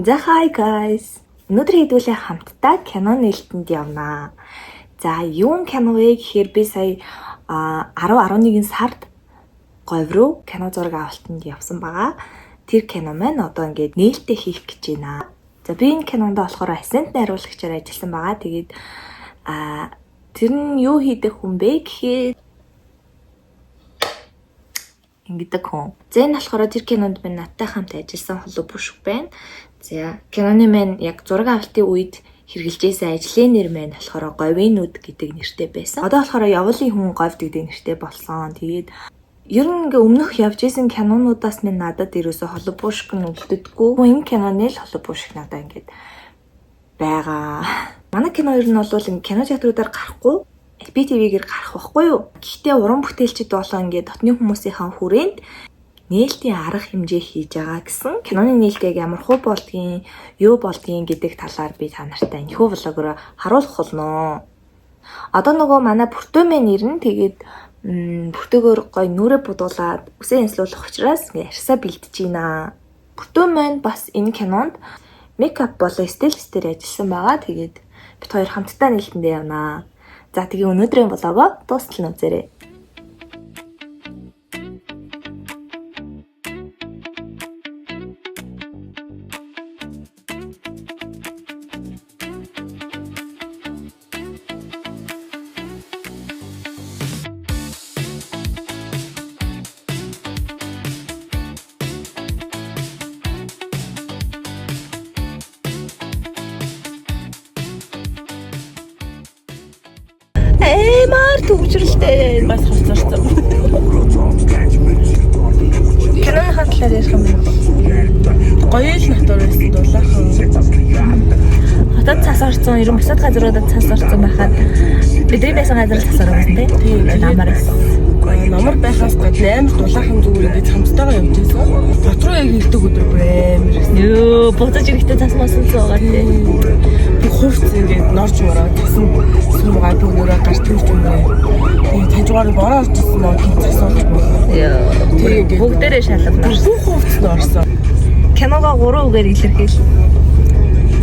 За hi guys. Өнөөдөр хэдүүлээ хамтдаа кино нээлтэнд явнаа. За юун кино вэ гэхээр би сая 10-11 сард говь руу кино зураг авалтанд явсан байгаа. Тэр кино маань одоо ингээд нээлттэй хийх гэж байна. За би энэ кинонд болохоор ассистент найруулагчаар ажилласан байгаа. Тэгээд тэр нь юу хийдэг хүн бэ гэхээр ингэдэг хүн. За энэ болохоор тэр кинонд би надтай хамт ажилласан холбоо бүшг байна. За киноны маань яг зураг авалтын үед хэрэгжилжсэн ажлын нэр маань болохоор говийнүүд гэдэг нэртэй байсан. Одоо болохоор явуулын хүн говьд гэдэг нэртэй болсон. Тэгээд ер нь ингээ өмнөх явж исэн кинонуудаас минь надад ерөөсө холбоо бүшг нь үлддэггүй. Энэ киноны л холбоо бүшг надад ингээд байгаа. Манай кино ер нь бол кино театруудаар гарахгүй би ТV-гээр гарах байхгүй юу? Гэхдээ уран бүтээлчд болоо ингээд дотны хүмүүсийн хүрээнд нээлтийн арга хэмжээ хийж байгаа гэсэн киноны нээлтийг ямар хөө болдгийг, юу болдгийг гэдэг талаар би та нартай энэхүү влогоор харуулах болно. Одоо нөгөө манай бүртөөмэн нэрнэ тэгээд бүртөөгөр гой нүрэ будуулаад үсээ энслүүлэх учраас ярьсаа бэлдэж байна. Бүртөөмэн бас энэ кинонд мейкап болон стилистээр ажилласан байгаа. Тэгээд бид хоёр хамтдаа нээлтэндээ явнаа. За тэгээ өнөөдрийн влогоо дуустал нь үзээрэй. Маар төвчрэлтэй бас хурцсан. Киноны хатлаар ярих юм байна. Гоё л натур байсан дулаахан. Хотод цас орсон, ерөн бусад газруудад цас орсон байхад бидний байсан газар цас орсон тийм намар байсан. Намар байхаас гадна амар дулаахан зүгээр ингээд цамцтайгаа явж байсан. Дотроо яг ирдэг өдөр бүр амар. Йоо, бодож ирэхдээ цас масан цаагаа тийм. Хувц ингээд норж мороод тасан сумгаа бүгнөрөө гарч төрж өгнө. Тэгээ тажгаар бороо орчихсон мод цас орж байна. Яа. Тэгээ бүгдээрээ шалгав. Бүх хувцд орсон. Киногоо 3 үгээр илэрхийл.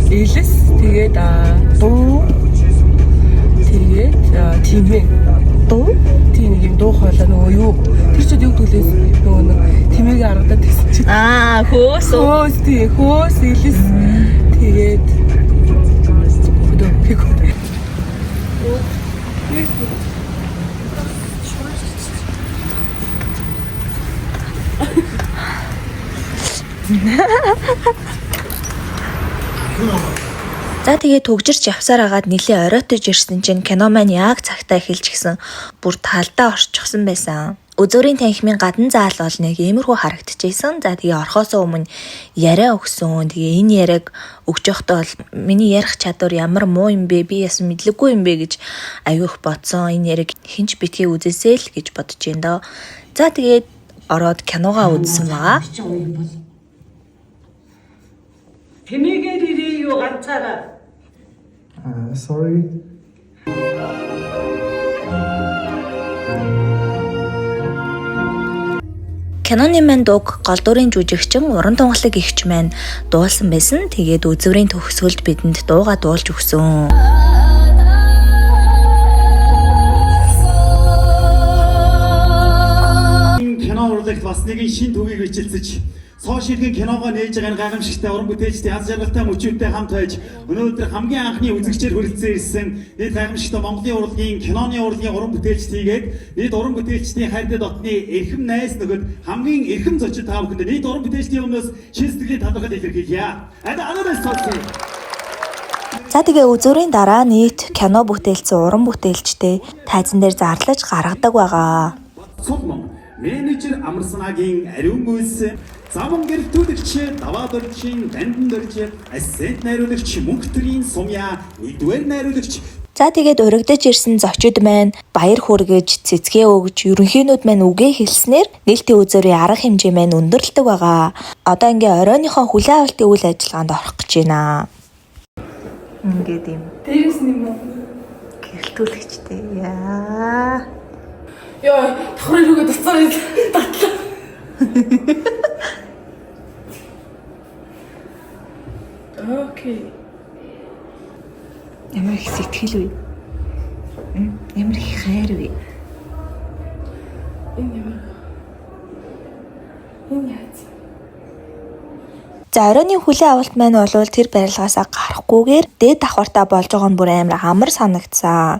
Элэс тэгээд дуу тэгээд тимээ дуу тийм юм дуу хоолой нөгөө юу тэр ч юу төлөөс нөгөө нэг тимээгээ аргадаад тэгсэн чинь хөөс тий хөөс элэс тэгээд За тэгээ төгжирч явсаар агаад нэлээ оройтож ирсэн чинь кино маань яг цагтаа эхэлж гисэн бүр талдаа орчихсон байсан. Өзөрийн танхимын гадна заал бол нэг иймэрхүү харагдчихсэн. За тэгээ орхосоо өмнө яриа өгсөн. Тэгээ энэ яриаг өгч явахдаа бол миний ярих чадвар ямар муу юм бэ? Би яасан мэдлэггүй юм бэ гэж аюух бодсон. Энэ яриаг хинч битгий үзээсэй л гэж бодож байна доо. За тэгээд ороод киногоо үзсэн байгаа. Тэмээгээр ирээ юу ганцаараа. Sorry. Киноны маань дуг гол дүрийн жүжигчин уран тунгалаг игч маань дуулсан байсан. Тэгээд үзүүрийн төгсгөлд бидэнд дууга дуулж өгсөн. Кино урлагт бас нэгэн шин төвийг бичлэлцэж сошиалгийн киногоо нээж байгаа гайхамшигтай уран бүтээлчдийн аз жаргалтай мөчүүдтэй хамт байж өнөөдөр хамгийн анхны үзэгчээр хүрэлцэн ирсэн нийт гайхамшигтай Монголын урлагийн киноны урлагийн уран бүтээлчдийгээд нийт уран бүтээлчдийн хайртай дотны эрхэм найз нөхөд хамгийн эрхэм зочид та бүхэнд нийт уран бүтээлчдийн өмнөөс шин сэтгэлийн талархал илэрхийлье. За тэгээ үзүүрийн дараа нийт кино бүтээлцэн уран бүтээлчтэй тайзан дээр зарлаж гаргадаг байгаа. Менежер Амарсанагийн ариун гүйс замун гэртүүлэгч даваад орчин дандан дөрж ассент найруулагч мөнхтрийн сумья нэгдүгээр найруулагч. За тэгээд урагдаж ирсэн зочид маань баяр хүргэж цэцгээ өгж ерөнхийнүүд маань үгээ хэлснээр нээлтийн үзүүрийн арга хэмжээ маань өндөрлөдөг байгаа. Одоо ингээ оройныхоо хүлээн авалтын үйл ажиллагаанд орох гэж байна. Ингээд юм. Дээрээс нэм үү? Эртүүлэгчтэй. Яа. Яа, давхар рүүгээ дуцаар татлаа. Окей. Ямар их сэтгэл вэ? Ямар их хайр вэ? Энэ яац. За оройны хүлээ авалт маань бол тэр барилгаасаа гарахгүйгээр дээд давхартаа болж байгаа нь бүр амар санагдсан.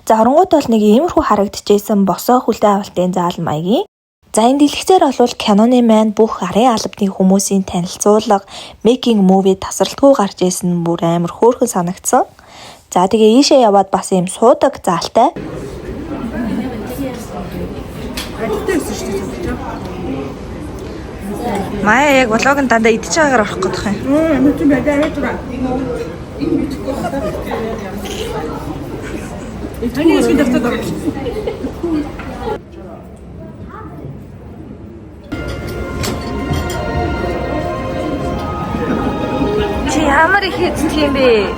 За оронгууд бол нэг иймэрхүү харагдчихсэн босоо хүлээ авалтын заалан маягийн. За энэ дэлгэцээр бол киноны маань бүх арын албаны хүмүүсийн танилцуулга, making movie тасралтгүй гарч ирсэн бүр амар хөөрхөн санагдсан. За тэгээ ийшээ яваад бас ийм суудаг заалтай. Мая яг влогын дандаа идэж байгаагаар орох гэдэг юм. Нүд мэдээ аваад. Эцэг ясгийн дэвтэр дөрөв. Чи ямар их эцэг юм бэ?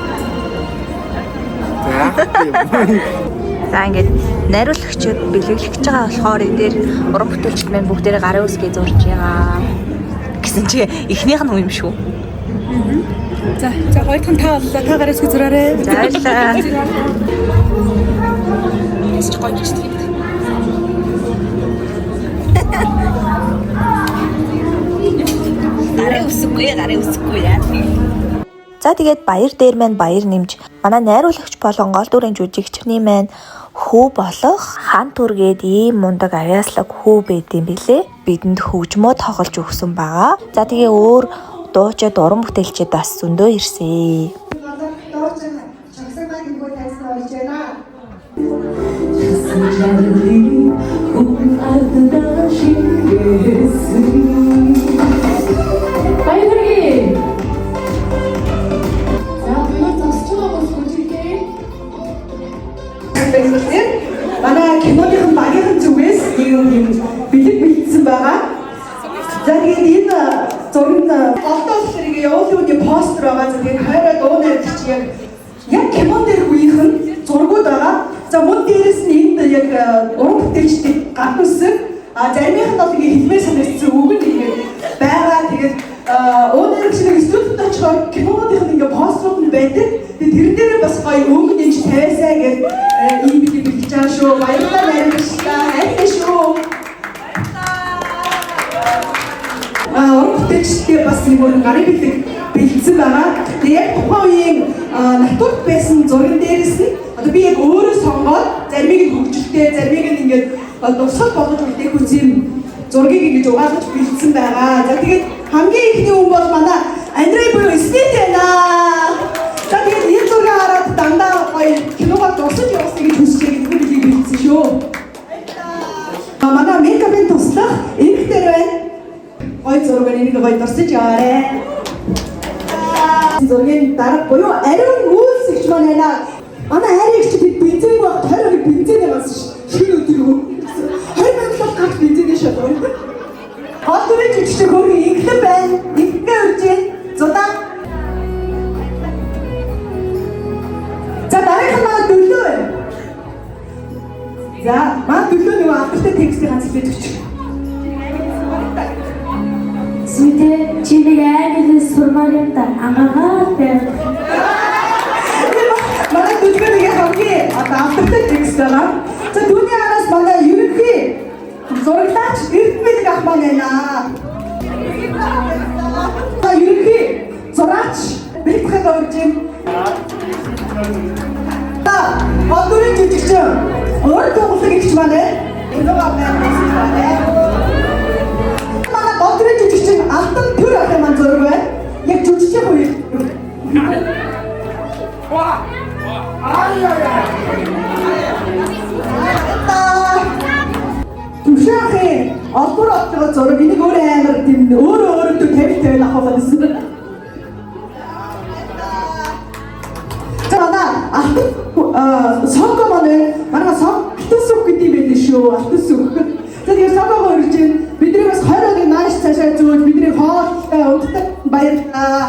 За ингээд найруулагчид бэлэглэж байгаа болохоор энэ дээр уран бүтээлчд маань бүгдээрээ гарын үсгээ зурж байгаа. Гэсэн чи эхнийх нь юм шүү. За хоёрхан та боллоо. Та гараас зураарэ. Зайлаа. Эсч гоё гэж тийм. Гарын үсэхгүй яа. За тэгээд баяр дээр маань баяр нэмж манай найруулагч болон гол дүрийн жүжигчний маань хүү болох хан түргээд ийм мундаг авьяаслаг хүү байд юм бэлээ. Бидэнд хөгжмөө тоглож өгсөн байгаа. За тэгээ өөр дуучид уран бүтээлчид бас зөндөө ирсэн. Манай киноныхон багийн зүгээс ийм бэлэг бэлдсэн байгаа. За тэгээд энэ зураг нь олдоос хэрэг явуулын постэр байгаа. За тэгээд хайраа дуунаар яг кинон дээр үеийнхэн зургууд байгаа. За мөн дээрэс нь энд яг уран бүтээлчдийг гатуулсан. Заримийнх нь бол ингэ хэлмээр санагдсан үг нь ингэ байгаа. Тэгээд өөдөр чинь студид очихоор киноныхон ингэ постерууд нь байдаг. Тэгээд тэр дээрээ бас гоё үг нэмж тавиасаа гэж ийм бэлэг бэлдэж байгаа шүү. Баярлалаа найруулагчдаа. Хайртай шүү. Бүтээлчдээ бас нэг гарын бэлэг бэлдсэн байгаа. Тэгээд яг тухайн үеийн натурт байсан зурган дээрээс нь одоо би яг өөрөө сонгоод заримыг нь хөгжилтэй, заримыг нь ингээд дурсгал болгож үлдээх үзэм зургийг ингэж угаалгаж бэлдсэн байгаа. За тэгээд хамгийн ихний хүн бол манай Андрей буюу Стит байна. За тэгээд энэ зургийг хараад дандаа гоё киногоо дурсаж явуулсан гэж хүсэж байгаа гэдэг билийг бэлдсэн шүү. Манай мейкапын туслах эмэгтэй байна. Гоё зургаар энийг гоё дурсаж яваарэ. Зургийн дарга буюу ариун үйлсэгч маань байна. Манай хайрагч бид бензин баг 20 бензин байгаас шинэ өдөр юу? 20 мянга гарт бензин шатав. Хатурын жижиг хөргөн инглэн байна. Инглэн үржээ. Зудаа. За дараагийн маань дөлөө байна. За маань дөлөө нөгөө автартай текстийг ганц хэлээд өгч. Сүдэ чиний айлс сурмаар юм да. Амгаа байна. Манай дөлөөний хамгийн автартай текст байна. За түүний араас манай ерөнхий зурагтаач Эрдмэлэг ах маань байна. Ерөнхий зураач Бэлтгэл оржин. Одурын жижигч өөр тоглох гэж маань энэ байна. Манай одурын жижигч алтан төр ах маань зураг байна. Яг жүжигчийн үе. Түшээхээ олбор оттогоо зураг энийг өөр амар тийм өөрөө тавь авах гэсэн. За манай сонго манай сон алтан гэдэг юм байна шүү. Алтан сүх. Тэгээд сонгогоо ирж бидний бас 20-ыг нааш цаашаа зөөж бидний хоолтой өдөрт баярлалаа.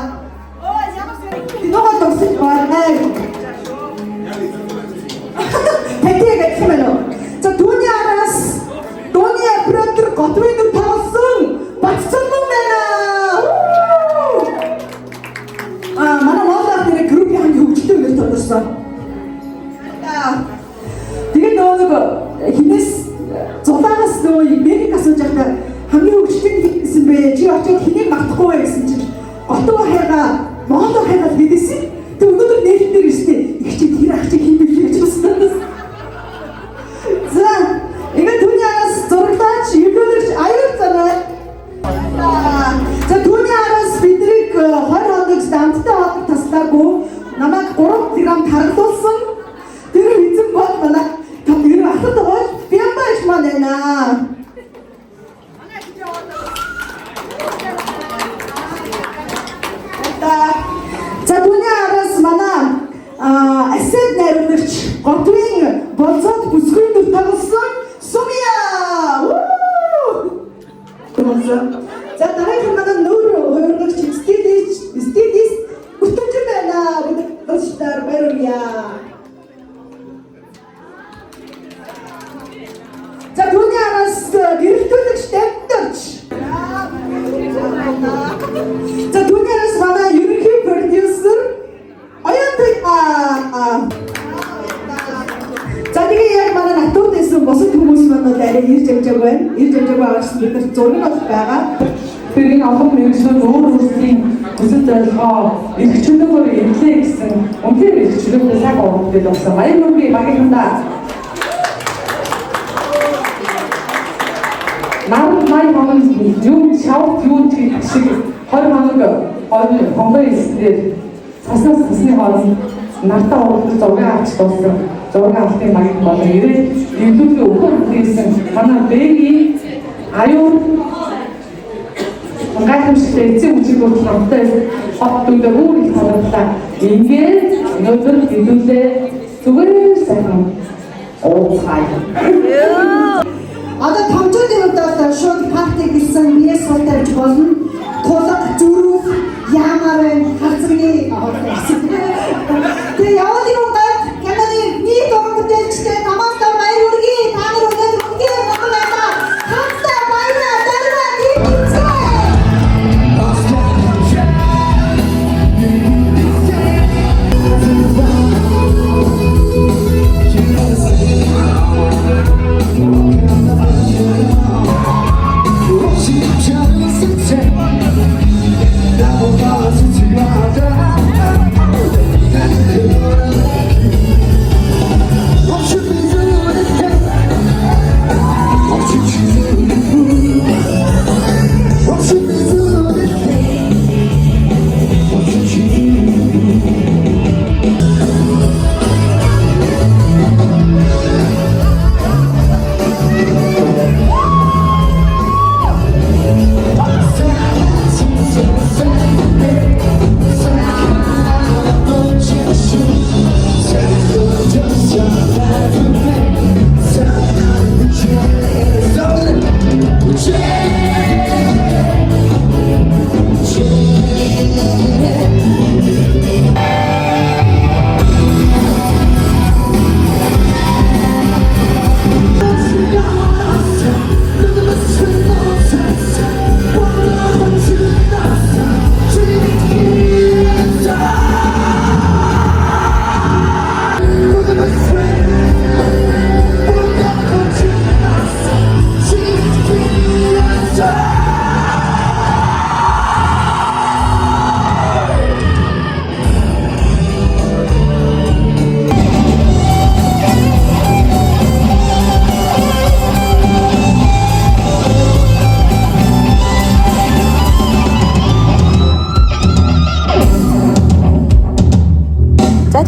Нөгөө төгсөж байна. өгсөн. Тэгээд нөгөө хинээс зулаагаас нөгөө мэрик асууж байхдаа хамгийн хөвчлэн гэсэн бэ? Чи очиод хэнийг мартахгүй вэ гэсэн чинь готоо хайгаа, мондоо хайгаа гэдээсэн. Тэг өнөөдөр нээлтээр өстэй. Их чи тэр ах чи хин бэ гэж бодсон. За, ингээд түүний араас зураглаач, өвлөөрч аюул занаа. За түүний араас биднийг 20 хоногс дамттай хоног таслаагүй намайг 3 грамм таргалуулсан. Тэр эзэн бод манай том ер ахад гол бямбааш манайна. За түүний араас манай асет найруулагч Готвын болцоод бүсгүй нүр тоглосон Сумия. За дараагийн манай нүүр хувиргагч стилист Утгын байна. Өстөр баяря. За түүний араас гэрэлтүүлэгч Дэвтэрч. За түүний араас манай ерөнхий продюсер Оянтаа. За тэгээ яг манай натууд байсан босод хүмүүс манад арай ирж явж байна. Ирж явж байгаагаас бид нар зураг авах байгаа. Тэрийн олон мэрэгчлүүд өөр өөрсдийн хүсэл зорилгоо эрх чөлөөгөөр эвлэе гэсэн үнээр эрх чөлөөтэй цаг урагтад болсон. Баяр хүргэе багийнхандаа. Май хоног юм шавт юу гэх шиг 20 хоног хонгой эсдэр цаснаас цасны хооронд нартаа урагтад зураг авч дууссан. Зураг авалтын багийн болон ирээд эвлүүлээ өгөх гэсэн манай бэгийн аюул гайхамшигтай эцэг үчигүүд хамтдаа хот дүүрээ өөр их харууллаа. Ингээд өнөөдөр хэдүүлээ зүгээр сайхан ууцгаая. Одоо томчуудын хувьд шууд парти гэсэн биеэ суултарч болно. Тулаг зүрх яамаар хацрын тэгээ яваад юм гад Канады нийт оргодэлчтэй намаастай баяр хүргэе. Та нар өнөөдөр үнхээр баярлалаа. Хамтдаа баярлалаа.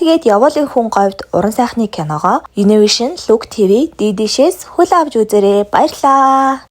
Тэгээд явуулын хүн говьд уран сайхны киногоо Univision Look TV DD-шээс хөл авч үзээрэй. Баярлалаа.